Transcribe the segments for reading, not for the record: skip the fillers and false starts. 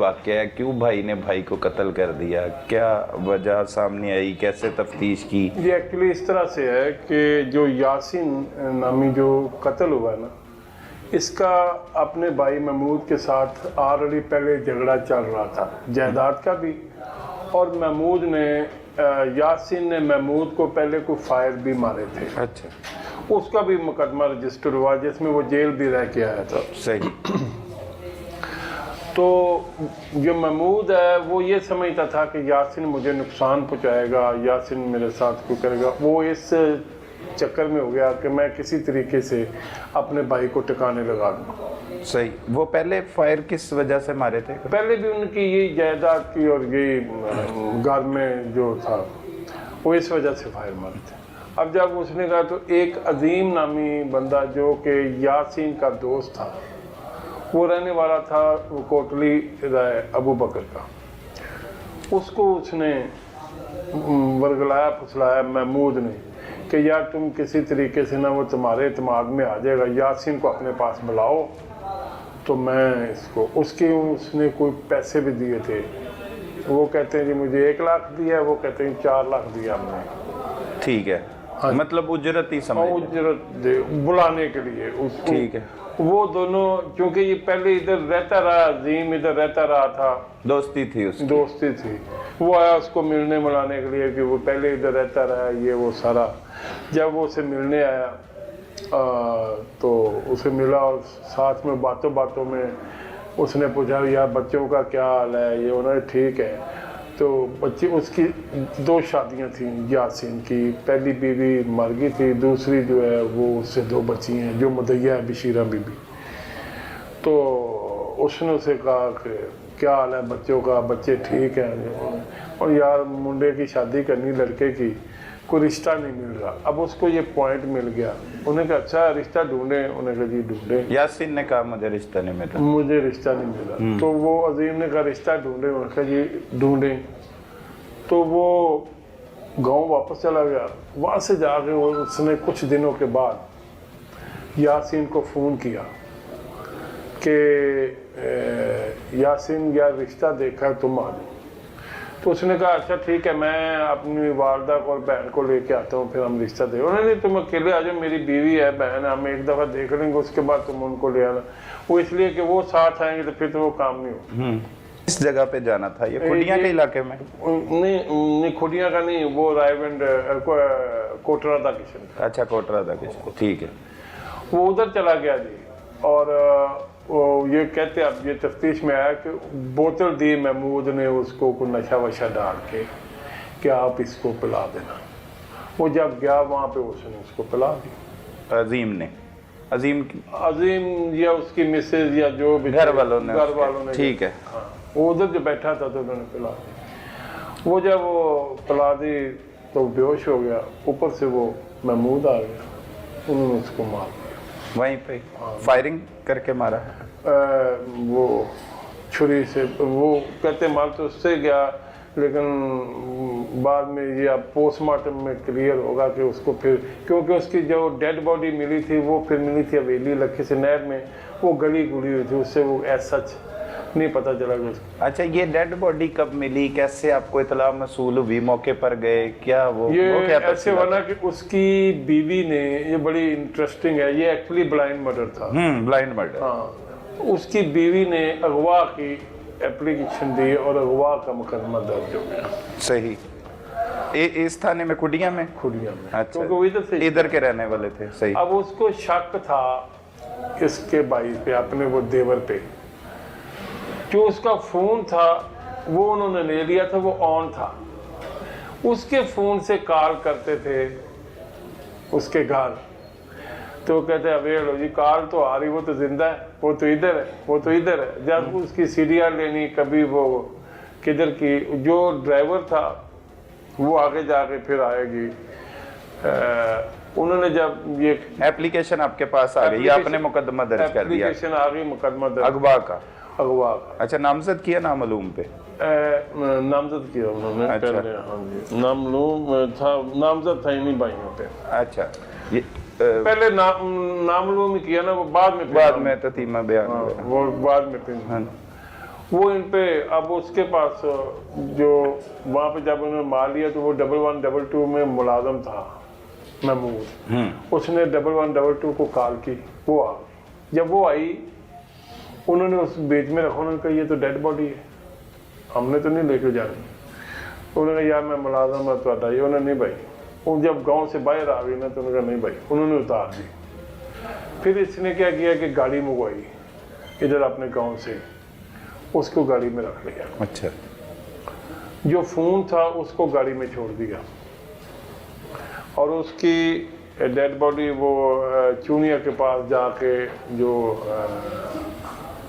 वाक़या है, क्यों भाई ने भाई को कत्ल कर दिया, क्या वजह सामने आई, कैसे तफ्तीश की? ये एक्चुअली इस तरह से है कि जो यासीन नामी जो कत्ल हुआ है ना, इसका अपने भाई महमूद के साथ ऑलरेडी पहले झगड़ा चल रहा था जायदाद का भी। और महमूद ने यासीन ने महमूद को पहले कोई फायर भी मारे थे। अच्छा, उसका भी मुकदमा रजिस्टर हुआ जिसमें वो जेल भी रह के आया था। सही। तो जो महमूद है वो ये समझता था कि यासीन मुझे नुकसान पहुंचाएगा, यासीन मेरे साथ कोई करेगा। वो इस चक्कर में हो गया कि मैं किसी तरीके से अपने भाई को टिकाने लगा दूँ। सही। वो पहले फायर किस वजह से मारे थे? पहले भी उनकी यही जायदाद की और यही घर में जो था वो इस वजह से फायर मारे थे। अब जब उसने कहा तो एक अजीम नामी बंदा जो कि यासीन का दोस्त था, वो रहने वाला था वो कोटली राय अबू बकर का, उसको उसने वर्गलाया फुसलाया महमूद ने कि यार तुम किसी तरीके से ना वो तुम्हारे दिमाग में आ जाएगा, यासीन को अपने पास बुलाओ तो मैं इसको उसके उसने कोई पैसे भी दिए थे। वो कहते हैं जी मुझे 1 लाख दिया, वो कहते हैं 4 लाख दिया हमने। ठीक है। हाँ। मतलब उजरत ही समझ। उजरत दे बुलाने के लिए ठीक है। वो दोनों, क्योंकि ये पहले इधर रहता रहा, अजीम इधर रहता रहा था, दोस्ती थी। वो आया उसको मिलने मिलाने के लिए कि वो पहले इधर रहता रहा, ये वो सारा। जब वो उसे मिलने आया तो उसे मिला और साथ में बातों बातों में उसने पूछा यार बच्चों का क्या हाल है, ये उन्होंने ठीक है। तो बच्ची उसकी 2 शादियां थी यासीन की, पहली बीवी मर गई थी, दूसरी जो है वो उससे 2 बच्ची हैं जो मुदैया है बशीरा बीबी। तो उसने उसे कहा कि क्या हाल है बच्चों का, बच्चे ठीक हैं, और यार मुंडे की शादी करनी लड़के की, कोई रिश्ता नहीं मिल रहा। अब उसको ये पॉइंट मिल गया, उन्हें कहा अच्छा रिश्ता ढूंढे, उन्हें कहा जी ढूंढे। यासीन ने कहा मुझे रिश्ता नहीं मिला, मुझे रिश्ता नहीं मिला। तो वो अजीम ने कहा रिश्ता ढूंढे, उन्होंने कहा जी ढूंढे। तो वो गांव वापस चला गया। वहाँ से जाके उसने कुछ दिनों के बाद यासीन को फ़ोन किया कि यासीन यार रिश्ता देखा है, तुम आ जाओ। तो उसने कहा अच्छा ठीक है, मैं अपनी वालदा और बहन को लेके आता हूँ, फिर हम रिश्ता दे। उन्होंने तुम अकेले आ जाओ, मेरी बीवी है बहन है, हम एक दफ़ा देख लेंगे, उसके बाद तुम उनको ले आना। वो इसलिए कि वो साथ आएंगे तो फिर तो वो काम नहीं हो। इस जगह पे जाना था, ये खुडिया के इलाके में? नहीं खुडिया का नहीं, वो रायवंड कोटरा दा किशन। अच्छा, कोटरा दा किशन, ठीक है। वो उधर चला गया जी। और वो ये कहते अब ये तफ्तीश में आया कि बोतल दी महमूद ने उसको कोई नशा वशा डाल के कि आप इसको पिला देना। वो जब गया वहाँ पे उसने उसको पिला दी। अजीम या उसकी मिसेज या जो भी घर वालों ने ठीक है। हाँ, वो उधर जो बैठा था तो उन्होंने पिला दी। वो जब वो पिला दी तो बेहोश हो गया, ऊपर से वो महमूद आ गया, उन्होंने उसको मार दिया वहीं पे। फायरिंग करके मारा? वो छुरी से। वो कहते मार तो उससे गया, लेकिन बाद में ये अब पोस्टमार्टम में क्लियर होगा कि उसको फिर, क्योंकि उसकी जो डेड बॉडी मिली थी वो फिर मिली थी हवेली लखी से नहर में, वो गली गुली हुई थी, उससे वो ऐसा सच नहीं पता चला कि उसको। अच्छा, ये डेड बॉडी कब मिली, कैसे आपको इतला मसूल हुई, मौके पर गए क्या? वो क्या ऐसे बना कि उसकी बीवी ने, ये बड़ी इंटरेस्टिंग है, ये एक्चुअली ब्लाइंड मर्डर था। Blind murder. हाँ, उसकी बीवी ने अगवा की एप्लीकेशन दी और अगवा का मुकदमा दर्ज हो गया। सही। इस थाने में खुडिया में? खुडिया में। अच्छा, क्योंकि वो इधर से इधर के रहने वाले थे। सही। अब उसको शक था इसके भाई पे, अपने वो देवर पे। जो उसका फोन था वो उन्होंने ले लिया था, वो ऑन था, उसके फोन से कॉल करते थे उसके घर। तो कहते अबे लो जी कॉल तो आ रही, वो तो जिंदा है, वो तो इधर है, वो तो इधर है। जब उसकी सीरियल लेनी, कभी वो किधर की, जो ड्राइवर था वो आगे जाके फिर आएगी। उन्होंने जब ये एप्लीकेशन आपके पास आ गई, आपने मुकदमा दर्ज कर दिया? एप्लीकेशन आ गई, मुकदमा दर्ज। अगवा का? अच्छा, नामजद किया नामालूम पे? नामजद किया उन्होंने। अच्छा। पहले हाँ जी, नामालूम था, नामजद था इन्हीं भाइयों पे। अच्छा, ये पहले नामालूम ही किया ना, वो बाद में ततीमा बयान हुआ। वो बाद में फिर। हाँ। वो इन पे अब उसके पास जो वहाँ पे जब उन्होंने मार लिया तो वो 1122 में मुलाजम था महमूद, उसने 1122 को कॉल की, वो आ गई। जब वो आई उन्होंने उस बेच में रखा, उन्होंने कहा ये तो डेड बॉडी है, हमने तो नहीं लेके जानी। उन्होंने कहा यार मैं मुलाजम है तो ये, उन्होंने नहीं भाई, वो जब गांव से बाहर आ गई ना तो उन्होंने कहा नहीं भाई, उन्होंने उतार दी। फिर इसने क्या किया कि गाड़ी मंगवाई इधर अपने गांव से, उसको गाड़ी में रख लिया। अच्छा। जो फोन था उसको गाड़ी में छोड़ दिया और उसकी डेड बॉडी वो चूनिया के पास जाके जो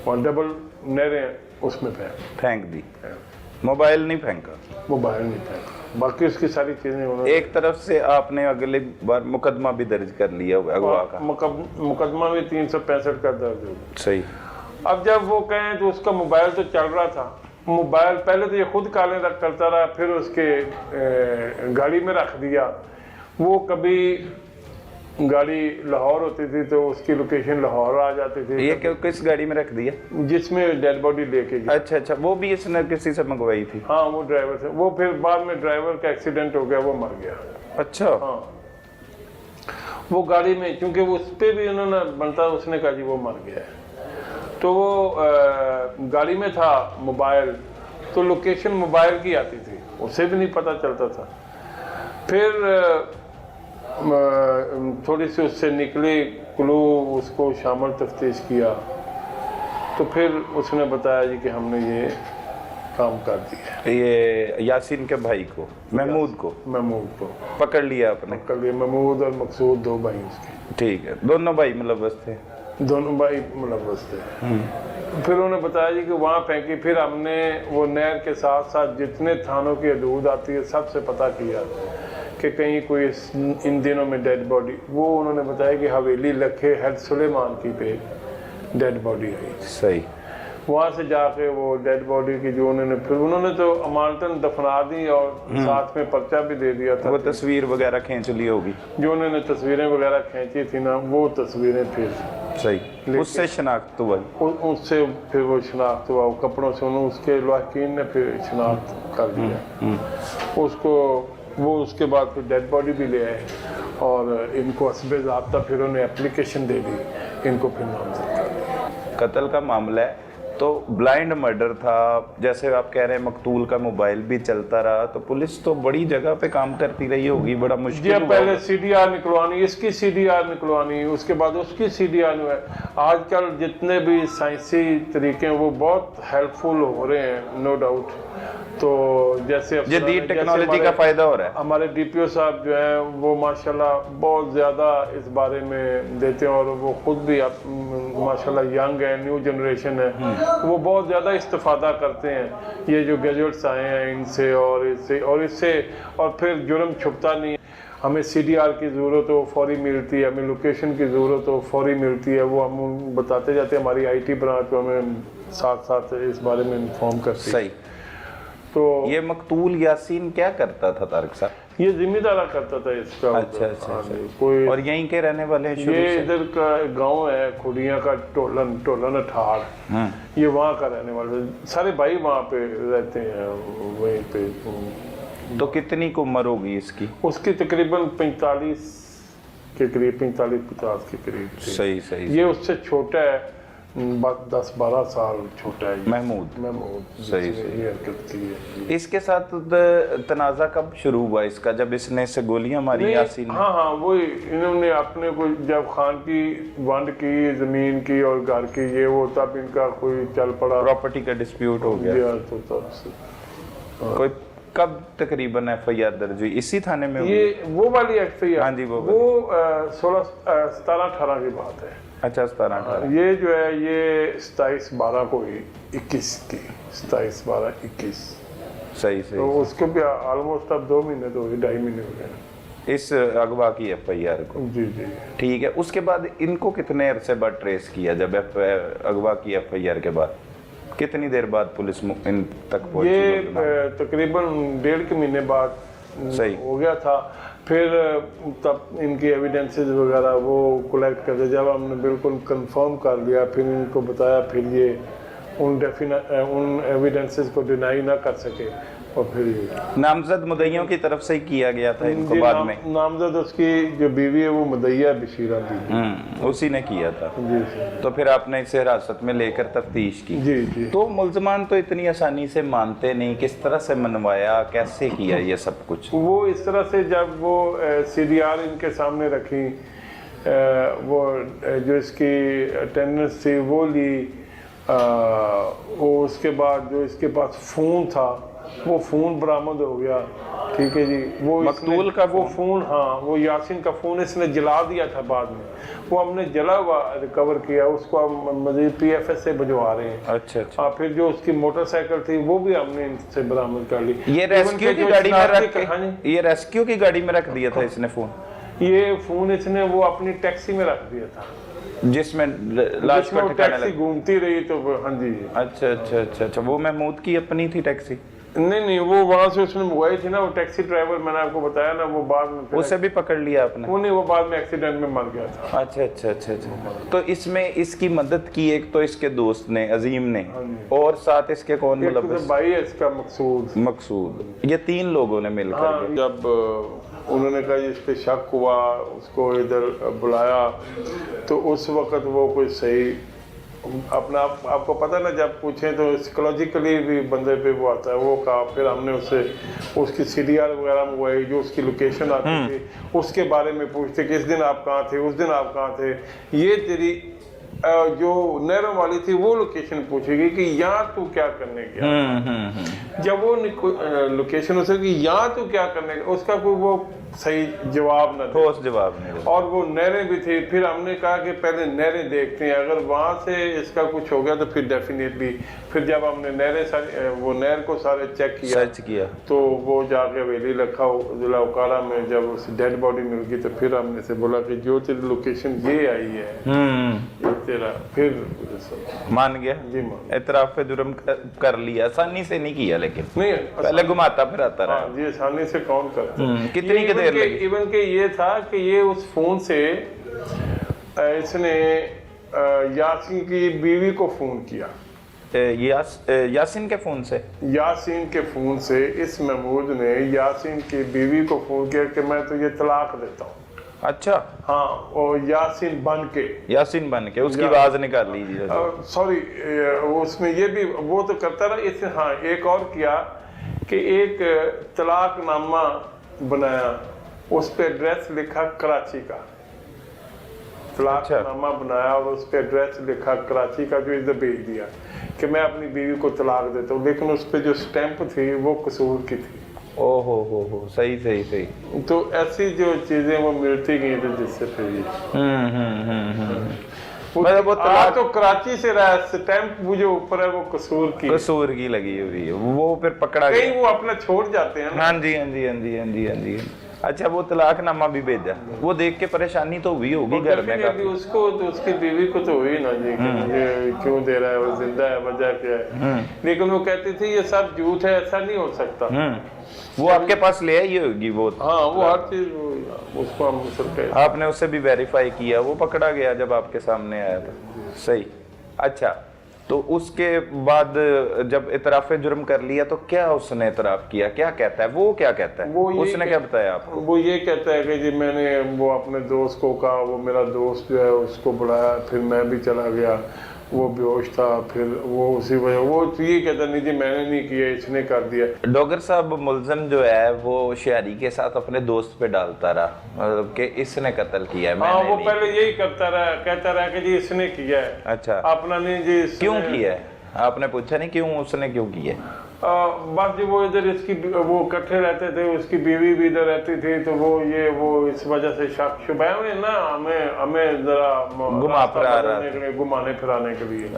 डबल नहरें उसमें फेंक दी। मोबाइल नहीं फेंका? मोबाइल नहीं फेंका, बाकी उसकी सारी चीजें उन्होंने। एक तरफ से आपने अगले बार मुकदमा भी दर्ज कर लिया अगवा का? मुकदमा भी 365 का दर्ज हो गया। सही। अब जब वो कहें तो उसका मोबाइल तो चल रहा था, मोबाइल पहले तो ये खुद काले रख करता रहा, फिर उसके गाड़ी में रख दिया। वो कभी गाड़ी लाहौर होती थी तो उसकी लोकेशन लाहौर आ जाती थी। ये किस गाड़ी में रख दिया? जिसमें डेड बॉडी लेके गया। अच्छा अच्छा, वो भी इसने किसी से मंगवाई थी? हाँ वो ड्राइवर से, वो फिर बाद में ड्राइवर का एक्सीडेंट हो गया, वो मर गया। अच्छा। हाँ वो गाड़ी में, क्योंकि उस पर भी उन्होंने बनता, उसने कहा जी वो मर गया है, तो वो गाड़ी में था मोबाइल, तो लोकेशन मोबाइल की आती थी, उससे भी नहीं पता चलता था। फिर थोड़ी सी उससे निकली क्लू, उसको शामिल तफ्तीश किया तो फिर उसने बताया जी कि हमने ये काम कर दिया। ये यासीन के भाई को, महमूद को पकड़ लिया आपने? पकड़ लिया, महमूद और मकसूद दो भाई उसके। ठीक है, दोनों भाई मुलव्वस थे? दोनों भाई मुलव्वस थे। फिर उन्होंने बताया जी कि वहाँ फेंकी। फिर हमने वो नहर के साथ साथ जितने थानों की हदूद आती है सबसे पता किया कि कहीं कोई इन दिनों में डेड बॉडी, वो उन्होंने बताया कि हवेली लखे हेड सुलेमान की पे डेड बॉडी आई। सही। वहाँ से जाके वो डेड बॉडी की जो उन्होंने, फिर उन्होंने तो अमानतन दफना दी और साथ में पर्चा भी दे दिया था। वो तस्वीर वगैरह खींच ली होगी जो उन्होंने तस्वीरें वगैरह खींची थी ना, वो तस्वीरें फिर सही उससे शनाख्त हुआ, उससे फिर वो शनाख्त हुआ, कपड़ों से उन्होंने, उसके लवाकिन ने फिर शनाख्त कर दिया उसको। वो उसके बाद फिर डेड बॉडी भी ले आए और इनको हस्बे ज़ाब्ता फिर उन्हें एप्लीकेशन दे दी, इनको फिर नामजद कर दिया। कत्ल का मामला है तो ब्लाइंड मर्डर था, जैसे आप कह रहे हैं मकतूल का मोबाइल भी चलता रहा, तो पुलिस तो बड़ी जगह पे काम करती रही होगी, बड़ा मुश्किल हुआ। पहले CDR निकलवानी, इसकी CDR निकलवानी, उसके बाद उसकी CDR है। आजकल जितने भी साइंसी तरीके हैं वो बहुत हेल्पफुल हो रहे हैं, नो डाउट। तो जैसे जदीद टेक्नोलॉजी का फायदा हो रहा है। हमारे DPO साहब जो हैं वो माशाल्लाह बहुत ज़्यादा इस बारे में देते हैं, और वो खुद भी माशाल्लाह यंग है, न्यू जनरेशन है, वो बहुत ज़्यादा इस्तेफादा करते हैं ये जो गैजेट्स आए हैं इनसे और इससे और फिर जुर्म छुपता नहीं है। हमें CDR की ज़रूरत हो फौरी मिलती है, हमें लोकेशन की ज़रूरत हो फौरी मिलती है, वो हम बताते जाते हैं। हमारी IT ब्रांच को हमें साथ साथ इस बारे में इन्फॉर्म करती है। सही। तो ये मकतूल यासीन क्या करता था तारिक साहब? ये जिम्मेदारा करता था इसका। अच्छा। कोई और यहीं के रहने वाले हैं? ये इधर का गांव है खुड़िया का, टोलन अठाड़, ये वहाँ का रहने वाले, सारे भाई वहाँ पे रहते हैं वहीं पे। तो कितनी को उम्र होगी इसकी? उसकी तकरीबन 45 के करीब, 45-50 के करीब। सही। ये उससे छोटा है, 10-12 साल छोटा है महमूद। सही। इसके साथ तनाज़ा कब शुरू हुआ इसका, जब इसने से गोलियां मारी यासीन? हाँ वही, इन्होंने अपने को जब खान की वंड की, जमीन की और घर की, ये वो तब इनका कोई चल पड़ा, प्रॉपर्टी का डिस्प्यूट हो गया तो तब से। कोई कब तकरीबन FIR दर्ज हुई इसी थाने में? ये वो वाली FIR? हाँ जी, वो 17-18 की बात है। अच्छा, 17-18। ये जो है ये 27-12 को हुई, 21 की, 27-12-21। सही। तो उसको भी ऑलमोस्ट अब 2 महीने तो 2.5 महीने हो गए इस अगवा की FIR को। जी। ठीक है, उसके बाद इनको कितने अरसे बाद ट्रेस किया? जब अगवा की FIR के बाद कितनी देर बाद पुलिस इन तक पहुंची? ये तकरीबन 1.5 महीने बाद सही हो गया था। फिर तब इनकी एविडेंसेस वगैरह वो कलेक्ट करते, जब हमने बिल्कुल कंफर्म कर लिया, फिर इनको बताया, फिर ये उन एविडेंसेस को डिनाई ना कर सके। और फिर नामजद मुद्दइयों की तरफ से ही किया गया था इनको बाद में? नामजद उसकी जो बीवी है वो मुद्दइया बशीरा बीवी, उसी ने किया था। जी सर। तो फिर आपने इसे हिरासत में लेकर तफ्तीश की? जी जी। तो मुल्जमान तो इतनी आसानी से मानते नहीं, किस तरह से मनवाया, कैसे किया ये सब कुछ? वो इस तरह से जब वो CDR इनके सामने रखी, वो जो इसकी अटेंडेंस थी वो ली, वो उसके बाद जो इसके पास फ़ोन था वो फ़ोन बरामद हो गया। ठीक है जी। वो मकतूल का वो फ़ोन, हाँ, वो यासीन का फ़ोन इसने जला दिया था बाद में, वो हमने जला हुआ रिकवर किया, उसको हम मज़ीद PFS से भिजवा रहे हैं। अच्छा अच्छा। हाँ, फिर जो उसकी मोटरसाइकिल थी वो भी हमने इनसे बरामद कर ली। ये रेस्क्यू की गाड़ी में रख के, ये रेस्क्यू की गाड़ी में रख दिया था इसने फ़ोन? ये फ़ोन इसने वो अपनी टैक्सी में रख दिया था, जिसमें लाश का ठिकाना टैक्सी घूमती रही तो हाँ जी। अच्छा अच्छा अच्छा अच्छा। वो महमूद की अपनी थी टैक्सी? नहीं, वो वहां से उसने मंगवाई थी ना, वो टैक्सी ड्राइवर मैंने आपको बताया ना, वो बाद में उसे भी पकड़ लिया आपने? वो नहीं, वो बाद में एक्सीडेंट में मर गया था। अच्छा अच्छा अच्छा अच्छा। तो इसमें इसकी मदद की एक तो इसके दोस्त ने, अजीम ने, और साथ इसके कौन मुलव्वस? भाई है इसका मकसूद। ये 3 लोगों ने मिलकर। जब उन्होंने कहा इस पे शक हुआ, उसको इधर बुलाया, तो उस वक्त वो कोई सही अपना आपको पता ना, जब पूछें तो साइकोलॉजिकली भी बंदे पे वो आता है, वो कहा। फिर हमने उससे उसकी CDR वगैरह मंगवाई, जो उसकी लोकेशन आती थी उसके बारे में पूछते कि इस दिन आप कहाँ थे, उस दिन आप कहाँ थे, ये तेरी जो नहरों वाली थी वो लोकेशन पूछेगी कि यहाँ तू क्या करने गया। जब वो लोकेशन उसे कि यहाँ तू क्या करने गया, उसका कोई वो सही जवाब न ठोस जवाब नहीं। और वो नहरें भी थी। फिर हमने कहा कि पहले नहरें देखते हैं, अगर वहाँ से इसका कुछ हो गया तो फिर डेफिनेटली। फिर जब हमने नहरें सारी, वो नहर को सारे चेक किया, सर्च किया, तो वो जाके हवेली रखा जिला उकाड़ा में। जब उस डेड बॉडी मिल गई तो फिर हमने से बोला कि जो तेरी लोकेशन ये आई है तेरा, फिर मान गया जी, मान एतराफ़ जुर्म कर लिया। आसानी से नहीं किया, लेकिन नहीं, पहले घुमाता फिर आता रहा जी, आसानी से कौन करता। कितनी देर लगी? इवन के ये था कि ये उस फोन से इसने यासीन की बीवी को फोन किया। यासीन के फोन से? यासीन के फोन से इस महमूद ने यासीन की बीवी को फोन किया कि मैं तुझे तलाक देता हूँ। अच्छा। हाँ, और यासीन बन के उसकी आवाज निकाल लीजिए। सॉरी, उसमें ये भी वो तो करता रहा इसने। हाँ, एक और किया कि एक तलाकनामा बनाया, उस पे एड्रेस लिखा कराची का, तलाकनामा बनाया और उस पे एड्रेस लिखा कराची का, जो इधर भेज दिया कि मैं अपनी बीवी को तलाक देता हूँ, लेकिन उस पे जो स्टैंप थी वो कसूर की थी। ओहो हो, सही सही सही। तो ऐसी जो चीजें वो मिलती गई थी जिससे फिर वो तलाक तो कराची से रहा, स्टैंप वो जो ऊपर है वो कसूर की लगी हुई है। वो फिर पकड़ा गया, वो अपना छोड़ जाते हैं। हाँ जी हाँ जी हाँ जी हाँ जी हाँ जी। अच्छा, वो तलाकनामा भी भेजा, वो देख के परेशानी तो हुई होगी घर में काफी उसको, तो उसकी बीवी को तो हुई ना जी कि मुझे क्यों दे रहा है, वो जिंदा है, वजह क्या है। लेकिन वो कहती थी ये सब झूठ है, ऐसा नहीं हो सकता। वो आपके पास ले आई होगी वो? हाँ, वो हर चीज उसको हम आपने उससे भी वेरीफाई किया, वो पकड़ा गया जब आपके सामने आया था? सही। अच्छा, तो उसके बाद जब इतराफ़ जुर्म कर लिया तो क्या उसने इतराफ़ किया, क्या कहता है वो, क्या कहता है उसने, क्या बताया आपको? वो ये कहता है कि जी मैंने वो अपने दोस्त को कहा, वो मेरा दोस्त जो है उसको बुलाया, फिर मैं भी चला गया, वो बेहोश था, फिर वो उसी वजह वो ये कहता नहीं जी मैंने नहीं किया, इसने कर दिया। डॉगर साहब, मुल्ज़म जो है वो शायरी के साथ अपने दोस्त पे डालता रहा, मतलब कि इसने कत्ल किया है। हाँ, वो पहले यही करता रहा, कहता रहा कि जी इसने किया है। अच्छा, अपना नहीं जी, क्यों किया है? आपने पूछा नहीं क्यों, उसने क्यों किया? बस जी वो इधर इसकी वो इकट्ठे रहते थे, उसकी बीवी भी इधर रहती थी, तो वो इस वजह से शक शुबह में ना हमें जरा घुमाने फिराने के लिए।